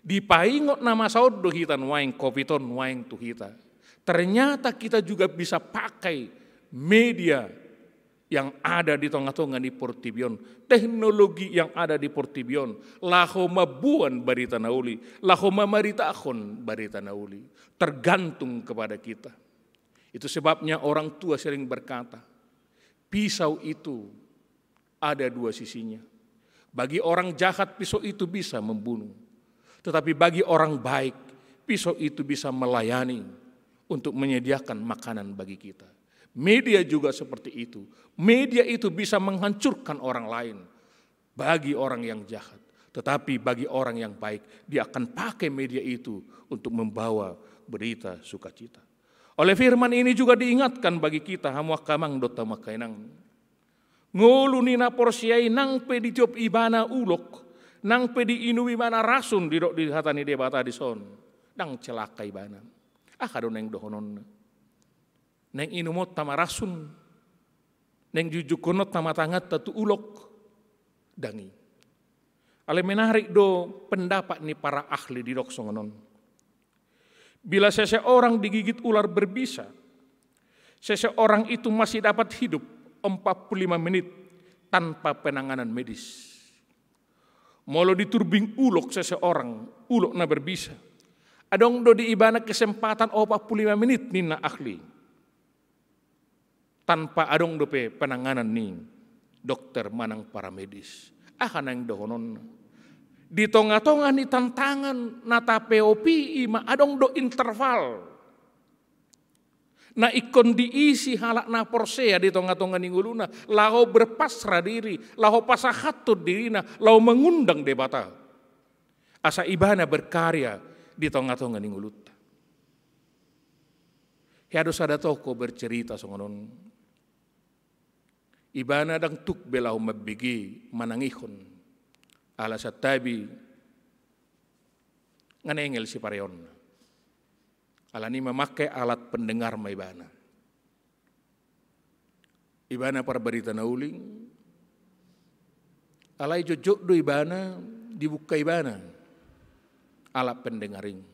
Dipaingot nama saud dohita nuaing kopiton nuaing tuhita. Ternyata kita juga bisa pakai media yang ada di tengah-tengah di Portibion, teknologi yang ada di Portibion, laho mabuan barita nauli, laho mamaritahon barita nauli, tergantung kepada kita. Itu sebabnya orang tua sering berkata, pisau itu ada dua sisinya. Bagi orang jahat pisau itu bisa membunuh, tetapi bagi orang baik pisau itu bisa melayani untuk menyediakan makanan bagi kita. Media juga seperti itu. Media itu bisa menghancurkan orang lain bagi orang yang jahat. Tetapi bagi orang yang baik, dia akan pakai media itu untuk membawa berita sukacita. Oleh firman ini juga diingatkan bagi kita, hamuak kamang dota makainang. Ngulu nina porsiai nang pedi job ibana ulok, nang pedi inu ibana rasun di hatani debata di son, nang celaka ibana. Kadon yang dohonon. Neng inumot tama rasun, neng jujukonot tama tangat tatu ulok, dangi. Ale menarik do pendapat ni para ahli di dok songonon. Bila seseorang digigit ular berbisa, seseorang itu masih dapat hidup 45 menit tanpa penanganan medis. Molo diturbing ulok seseorang, ulok na berbisa. Adong do di ibana kesempatan 45 menit nina ahli. Tanpa adong dope penanganan nih dokter manang para medis. Nang dohonon. Di tengah-tengah ni tantangan nata POP ima adong do interval. Na ikon diisi halak na porsea di tengah-tengah ni nguluna. Lau berpasrah diri, lau pasahatut dirina, lau mengundang debata. Asa ibana berkarya di tengah-tengah ni nguluta. Hiados ada toko bercerita songonon. Ibana dang tuk belau mabigi manangihon ala satabi nganengel si pareon ala ni memakai alat pendengar maibana ibana para berita nauling alai jojok do ibana dibuka ibana alat pendengaring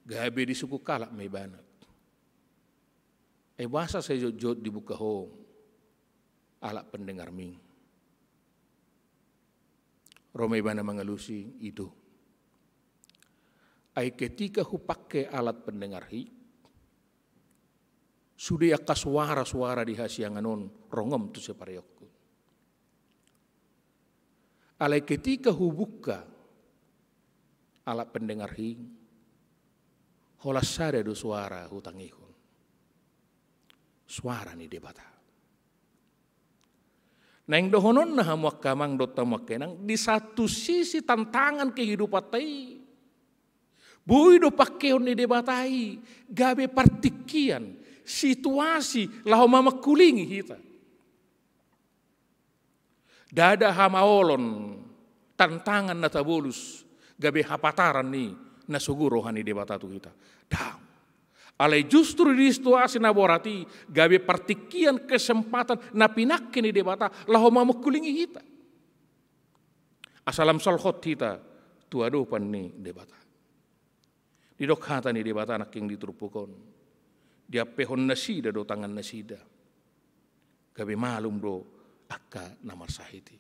gabe di suku kalak maibana bahasa saya jod dibuka ho alat pendengar ming. Romai bana mengelusi itu. Ai ketika hu pakai alat pendengar hi, sudah ka suara-suara di hasianganon rongom tu separeyokku. Alai ketika hu buka alat pendengar hi, holas sada do suara hu tangihun. Suara ni debata. Neng dohonon na hamuak kamang dota makenang di satu sisi tantangan kehidupan tai. Bui do pakeon ni debatai gabe partikian situasi lahu mama kulingi kita. Dada hamaolon tantangan na tabulus gabe hapataran ni nasugu rohani debata tu kita. Dam. Alai justru di situasi na borati gabe partikian kesempatan na pinakini debata laho mamukulingi hita. Asalam solhot hita tuadopan ni debata. Di dok hata ni debata nak yang diturupukon. Dia pehon nasida do tangan nasida. Gabe malum do akka namar sahiti.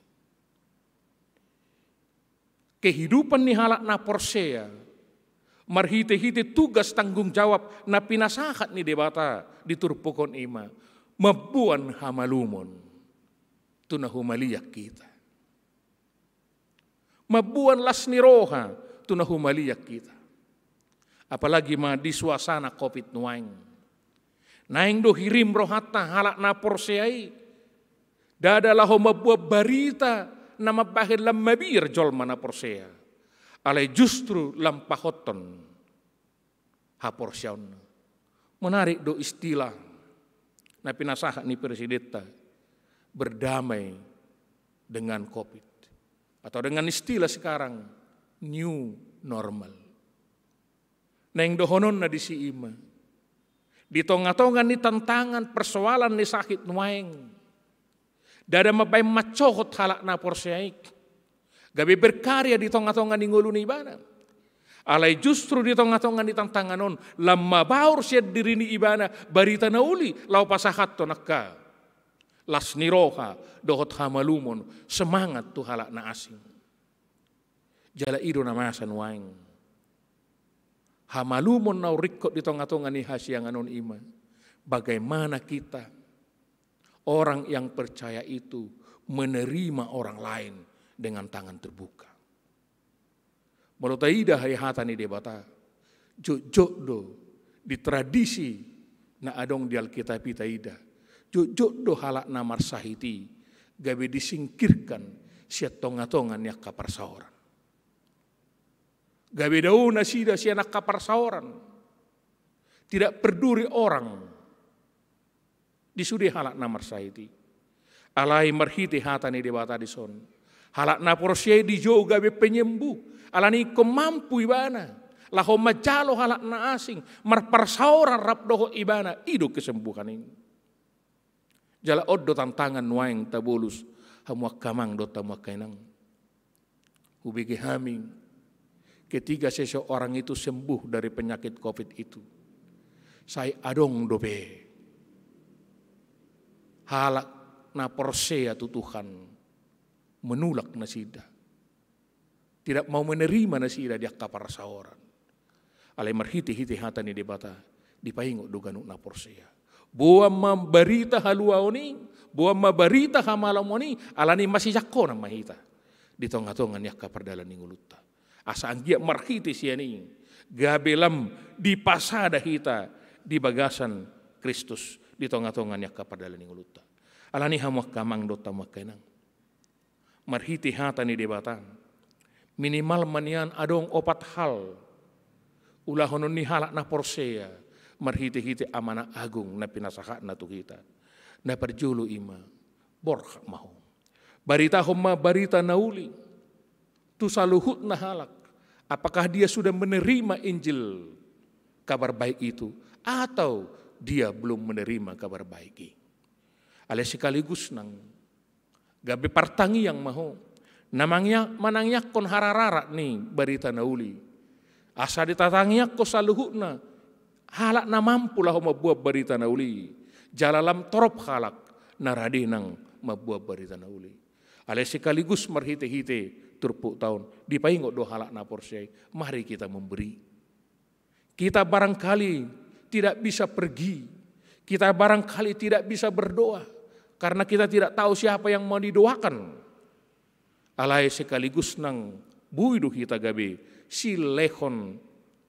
Kehidupan ni halak na porsea, marhite-hite tugas tanggung jawab na pinasahat ni debata diturpukon ima, mabuan hamalumon, tunahumaliyak kita. Mabuan lasniroha, tunahumaliyak kita. Apalagi di suasana COVID-19. Naing do hirim rohata halak na porseai, dadalah mabuat barita, nama bahir lam mabir jol mana porsea, alai justru lam pahoton haporsiaun. Menarik do istilah na pinasahat ni presidenta berdamai dengan COVID atau dengan istilah sekarang new normal. Neng dohonon na di si ima di tonga-tongan ni tantangan persoalan ni sakit nuaing. Dada mabay macohot halak na porseaik. Gabi berkarya di tonga-tonga ni ngulu ni ibana. Alai justru di tonga-tonga ni tantanganon. Lama baur siya diri ni ibana. Barita na uli. Lau pasahat to nakka. Las niroha. Dohot hamalumon. Semangat tu halak na asing. Jala ido na masan waing. Hamalumon na urikot di tonga-tonga ni hasyanganon ima. Bagaimana kita orang yang percaya itu menerima orang lain dengan tangan terbuka. Molotaida hai hatani debata. Jok do di tradisi na adong di Alkitab itaida. Jok do halak namar sahiti gabe disingkirkan siat tonga-tongan yak kaparsaoran. Gabe dauna sida sianak kaparsaoran. Tidak peduli orang. Disudi halak namar sahiti. Alai marhiti hatani debata di son. Halak na porsiai di jo gabe penyembuh. Alani kemampu ibana. Laho majalo halak na asing. Marparsauran rap doho ibana. Ido kesembuhan ini. Jala oddo tantangan nuaing tabulus. Hamuak kamang do tamuak kainang. Hubigi haming. Ketika seseorang itu sembuh dari penyakit COVID itu. Saya adong dobe. Halak na porsea tu Tuhan menulak nasida. Tidak mau menerima nasida dia kaparsaoran. Alai marhiti-hiti hatani debata dipaingo duganu na porsea. Buam mabarita haluaoni, buam mabarita hamalamoni, alani masih jakko na mahita. Di tonga-tongan yak kapardalan ngulutta. Asa anggia marhiti siani gabelam di pasada hita di bagasan Kristus. Di tonga-tongan yak kapadala ni nguluta. Alani hamuak kamang do tamuak kainang. Marhiti hatani debatan. Minimal manian adong opat hal. Ulahonon ni halak na porsea. Marhiti-hiti amanah agung na pinasahat na tu kita. Na perjulu ima. Borhak mahu. Barita homa barita nauli. Tu saluhut na halak. Apakah dia sudah menerima Injil kabar baik itu. Atau dia belum menerima kabar baik. Ale sekaligus nang gabe partangi yang maho. Namangnya manangnya kon hararara nih barita nauli. Asa ditatangnya ko saluhutna. Halak na mampu lah mabuat barita nauli. Jalalam torop halak naradi nang mabuat barita nauli. Ale sekaligus marhite-hite turpuk tahun. Dipaingo do halak na porsei. Mari kita memberi. Kita barangkali tidak bisa pergi. Kita barangkali tidak bisa berdoa. Karena kita tidak tahu siapa yang mau didoakan. Alai sekaligus nang buidu kita gabe. Si lehon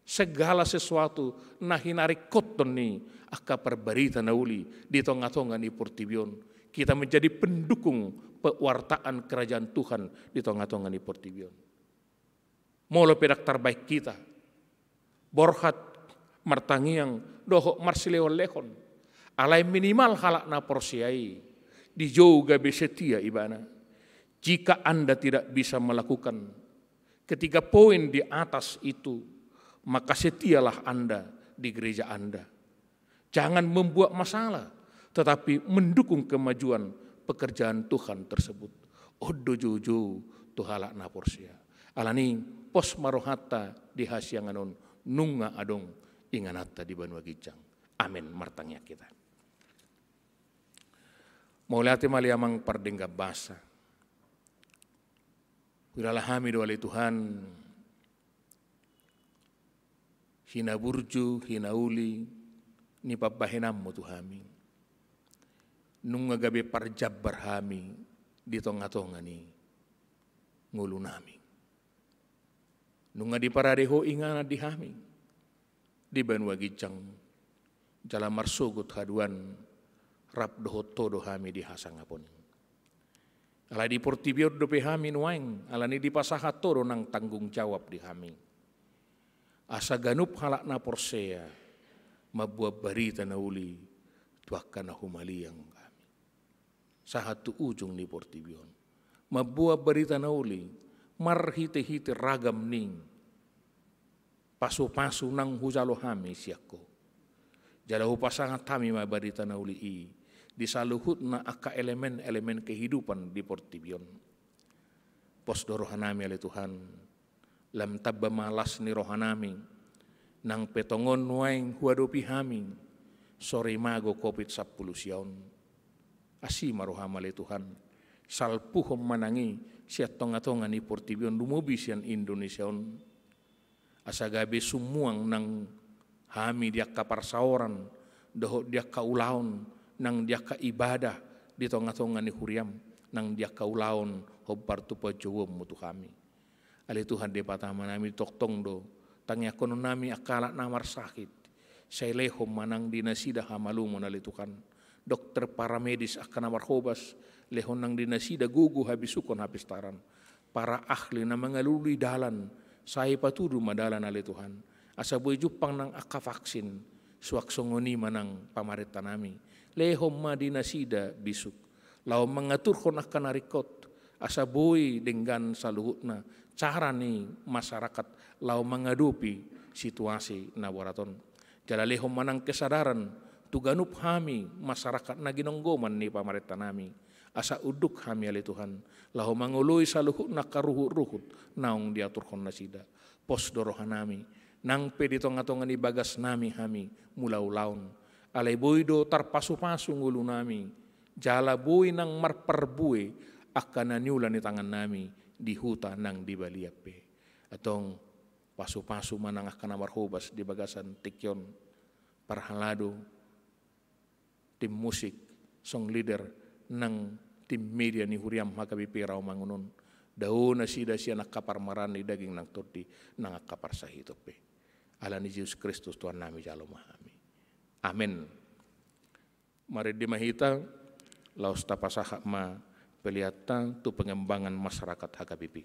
segala sesuatu nahinari koton ni. Aka perbarita nauli. Di tonga-tonga ni Portibion. Kita menjadi pendukung pewartaan kerajaan Tuhan. Di tonga-tonga ni Portibion. Molo pedak terbaik kita. Borhat martangiang doho marsileo lehon. Alai minimal halak na porsiai. Dijauh gabe setia ibana. Jika Anda tidak bisa melakukan ketiga poin di atas itu, maka setialah Anda di gereja Anda. Jangan membuat masalah, tetapi mendukung kemajuan pekerjaan Tuhan tersebut. Odo jojo tuhalak na porsia. Alani pos marohata di hasyanganon nunga adong inganata di Banua Gijang. Amin martangnya kita. Maulati maliamang pardenggap basa. Wilalahami doa Tuhan. Hina burju, hina uli, ni pabahinam mo tuhami. Nung gabi parjabar hami, di tonga-tonga ni ngulu nami. Nung di paradeho ingana di hami, di Banua Gijang, jala marsugut haduan, rap doho todo hami di hasangapon. Ala di portibior dope hami nuaing, ala ni di pasaha todo nang tanggung jawab di hami. Asa ganup halak na porsea, mabuat barita na uli, tuaka na humaliang kami. Sa hatu ujung ni portibion, mabuat barita na uli, marhite-hite ragam ning, pasu-pasu nang hujalo hami siyako. Jalahu pasangat kami mabarita na uli disaluhut na aka elemen-elemen kehidupan di portibion. Pos dorohanami oleh Tuhan, lam tabba malas ni rohanami, nang petongon nuaing huadopi haming, sore mago kopit 10 siyaon. Asi marohama oleh Tuhan, salpuhom manangi siat tonga-tonga ni portibion dumobis yan Indonesiaon. Asagabe sumuang nang hami dia kaparsaoran, doho dia kaulaon, nang dia ka ibadah di tonga-tonga ni huriam, nang dia kaulaon hobbar tupa jowom mutu kami. Ali Tuhan de patama nami toktong do, tangya kono nami akala namar sakit, saya lehom manang dinasida hamalumon ali Tuhan. Dokter paramedis akan namar hobas, lehon nang dinasida gugu habis sukon habis taran. Para ahli na mengaluli dalan, saya patudu madalan ali Tuhan. Asa boy jupang nang aka vaksin, suak songoni manang pamarita nami. Lehom ma dinasida bisuk, lau mengatur kon akan narikot, asa boy dengan saluhutna, cara ni masyarakat lau menghadapi situasi na waraton. Jala lehom manang kesadaran, tuganup hami masyarakat na ginonggoman ni pamarita nami. Asa uduk hami ali Tuhan, lau mangului saluhutna karuhut-ruhut, naong diatur kon nasida. Pos dorohan nami, nang peditong-atongan ni bagas nami hami mulaulaun. Alay boy do tarpasu-pasu ngulu nami, jala boy nang marparbuy akan nanyulan ni tangan nami di huta nang di baliape. Atong pasu-pasu manang akan marhobas di bagasan tikyon parhalado tim musik song leader nang tim media ni huriam makabipiraw mangunon. Daun na sida siya nakapar marani daging nang tordi nang akapar sa hitope. Ala ni Jesus Kristus Tuhan nami jalo mahami. Amin. Mari di mahita laos tapasahak ma peliata tu pengembangan masyarakat HKBP.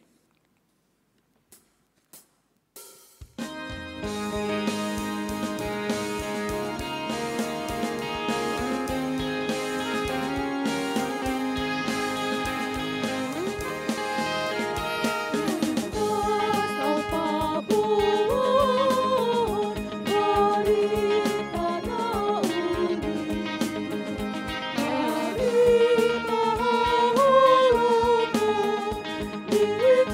Diri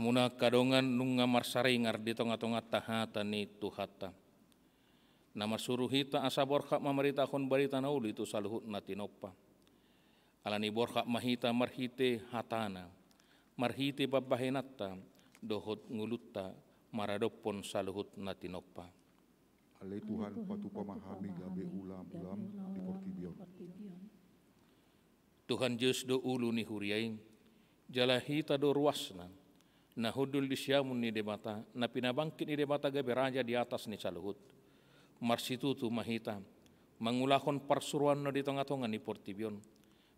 Amuna kadongan nunga marsaringar di tonga-tonga tahata ni tuhata. Namar suruh hita asa borhak mameritahon barita nauli tu saluhut natinopa. Alani borhak mahita marhite hatana. Marhite babahenata dohot ngulutta maradopon saluhut natinopa. Ale Tuhan patu pamahami gabe ulam-ulam di Portibion. Tuhan Yesus do ulu ni huriain. Jalahita do ruasna. Na hudul di siamun ni debata. Na pinabangkit ni debata gabe raja di atas ni saluhut. Marsitutu mahita. Mangulahon persuruan na di tengah-tengah ni Portibion.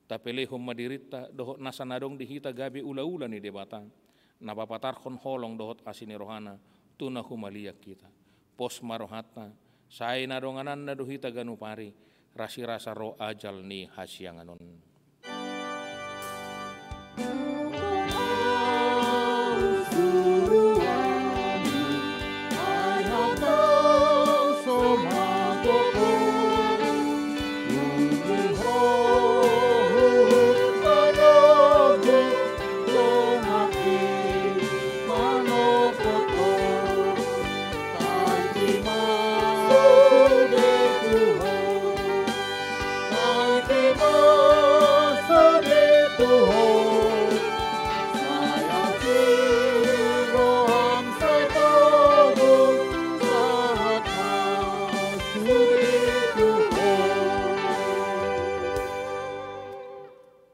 Tapelehom madirita dohot nasanadong dihita gabe ula-ula ni debata. Napapatarhon holong dohot asini rohana. Tuna humaliak kita. Pos marohata, say nadonganan na duhita ganupari, rasi-rasa ro ajal ni hasyanganon.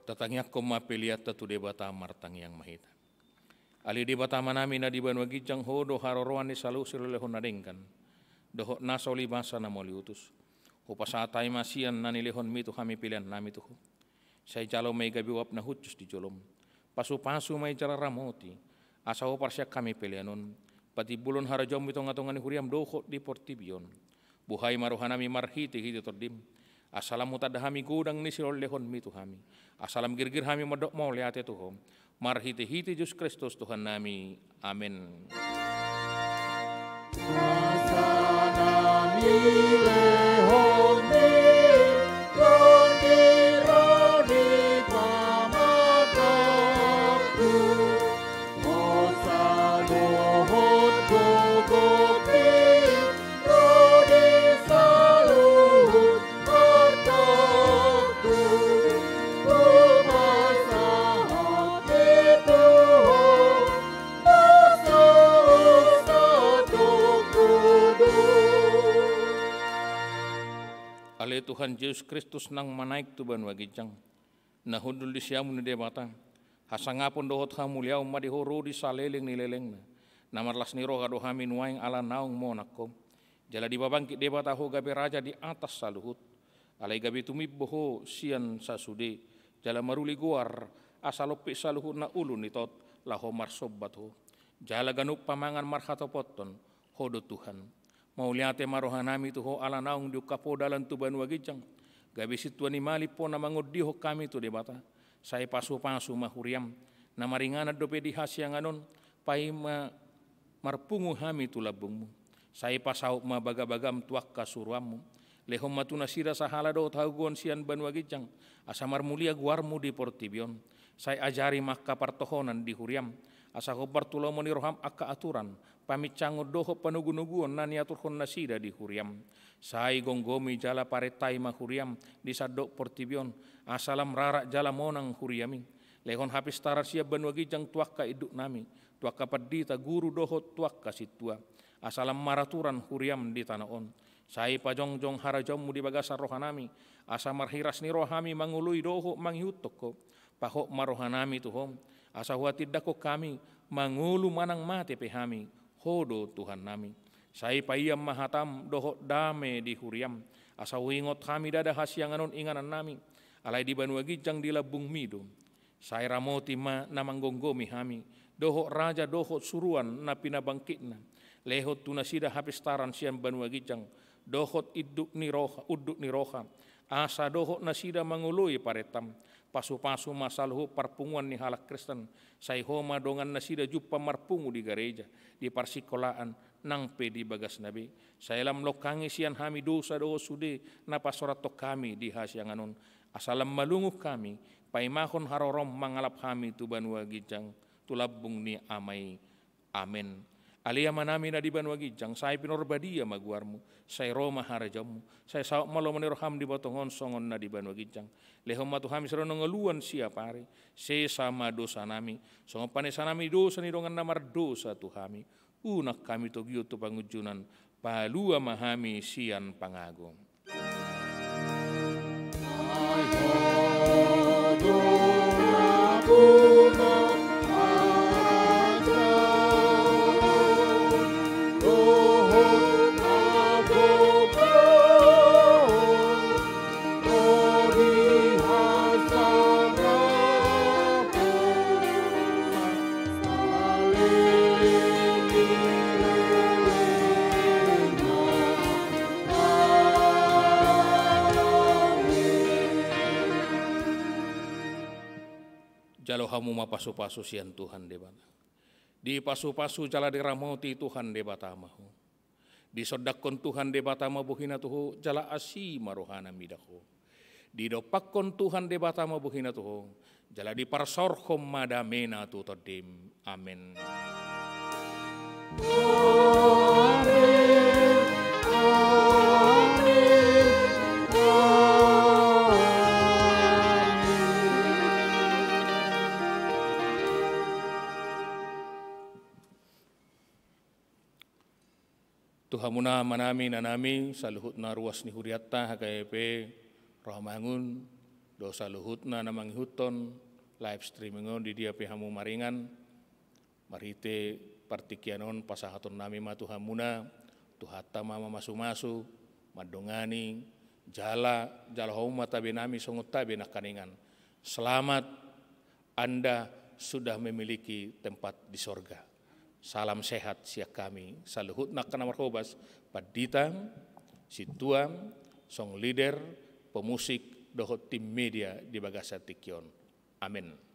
Tatangyak ko mapiliat tatu debata martang yang mahita. Ali debata manami na di banwa gijang ho do haroroan ni salu silolehon nadengkan. Doho nasoli basa na moli utus. Ho pasatay masian na nilehon mitu kami pilihan nami tuho. Say jalo may gabiwap na hutjus di jolom. Pasu-pasu may jala ramoti. Asa ho parsyak kami pilihanon. Pati bulon harajom mitong-atongan ni huriam doho di Portibion. Buhay maruhanami marhiti hiti tordim. Asalam mutadahami gudang ni silolehon mitu kami. Asalam girgir kami madok mau lihat itu hom. Marhiti-hiti Yesus Kristus Tuhan nami. Amin. Ale Tuhan Yesus Kristus nang manaik tu banwa gijang. Nahudul di siamu ni debata. Hasangapon dohot hamuliau madihoro di saleleng ni leleng na. Namarlas ni roh ado hamin waing ala naung monakom. Jala di babangkit debata ho gabe raja di atas saluhut. Alai gabe tumibboho sian sasude. Jala maruli guar asalope saluhut na ulun itot laho marsobat ho. Jala ganup pamangan marhatopoton hodo Tuhan. Mauliate marohanami tuho ala naung di kapo dalan tu banwa gijang. Gabi situan ni mali po na mangodiho kami tu debata. Saya pasu-pasu mahuriam. Na maringana dope di hasyanganon. Pai marpungu hami tu labungmu. Saya pasau mabaga-bagam tuak kasuruamu. Lehom matuna sira sahala do tahugon sian banwa gijang. Asamar mulia guarmu di Portibion. Saya ajari maka partohonan di huriam. Asa hobar tulomo ni roham akka aturan. Pamit cango doho panugu-nuguon nani aturhon nasida di huriam. Sai gonggomi jala paretai mahuriam di sadok Portibion. Asalam rarak jala monang huriami. Lehon habis tarar siap banwa gijang tuakka iduk nami. Tuakka padita guru doho tuakka situa. Asalam maraturan huriam di tanah on. Sai pajongjong harajommu di bagasar rohanami. Asa marhiras ni rohami mangului doho manghiutoko. Pahok marohanami tuhom. Asa huatidako kami mangulu manang mate pehami. Hodo Tuhan nami. Sai paiyam mahatam dohot dame di huriam. Asa wingot kami dada hasyanganon inganan nami. Alai di banwa gijang di labung mido. Sai ramoti ma namanggonggomi hami. Dohot raja dohot suruan na pinabangkitna. Lehot tunasida hapistaran siam banwa gijang. Dohot iduk ni roha. Asa dohot nasida mangului paretam. Pasu-pasu masaluhu parpunguan ni halak Kristen. Sai homa dongan nasida juppa marpungu di gereja. Di parsikolaan nang pe di bagas nabi. Saya lam lokangi sian hami dosa doho sude. Napa sorat to kami di hasyanganon. Asalam malunguh kami. Paimahon harorom mangalap hami tu banwa gijang. tulabung ni amay. Amen. Alia manami na di banwagijang, say pinorbadia maguarmu, say Roma harajamu, say sawak malo maniroham di batongon songon na di banwagijang. Lehom matuhami saro nangaluan siya pare, se sama dosa nami, songon panesa nami dosa ni dongan namar dosa tuhami, unak kami togyo tu pangujunan, palua mahami sian pangagong. Jalo hamu mapasu-pasu sian Tuhan debata. Di pasu-pasu jala diramoti Tuhan debata mahu. Di sodakon Tuhan debata mabuhina tuhu jala asi marohana midaku. Di dopakkon Tuhan debata mabuhina tuhu jala di parsorhom madamena tu todim. Amin. Tuhamuna manami nanami saluhut na ruas ni huriatta hakayepe rohamangun dosa luhut na namanghuton live streamingon di dia pihamu maringan marite partikianon pasahaton nami matuhamuna tuhata mama masu-masu madongani jala homa tabe nami songot tabe nakaningan. Selamat, Anda sudah memiliki tempat di sorga. Salam sehat siak kami, saluhut nak kana marhobas, paditang, situang, song leader, pemusik, dohot tim media di Bagasa Tikyon. Amin.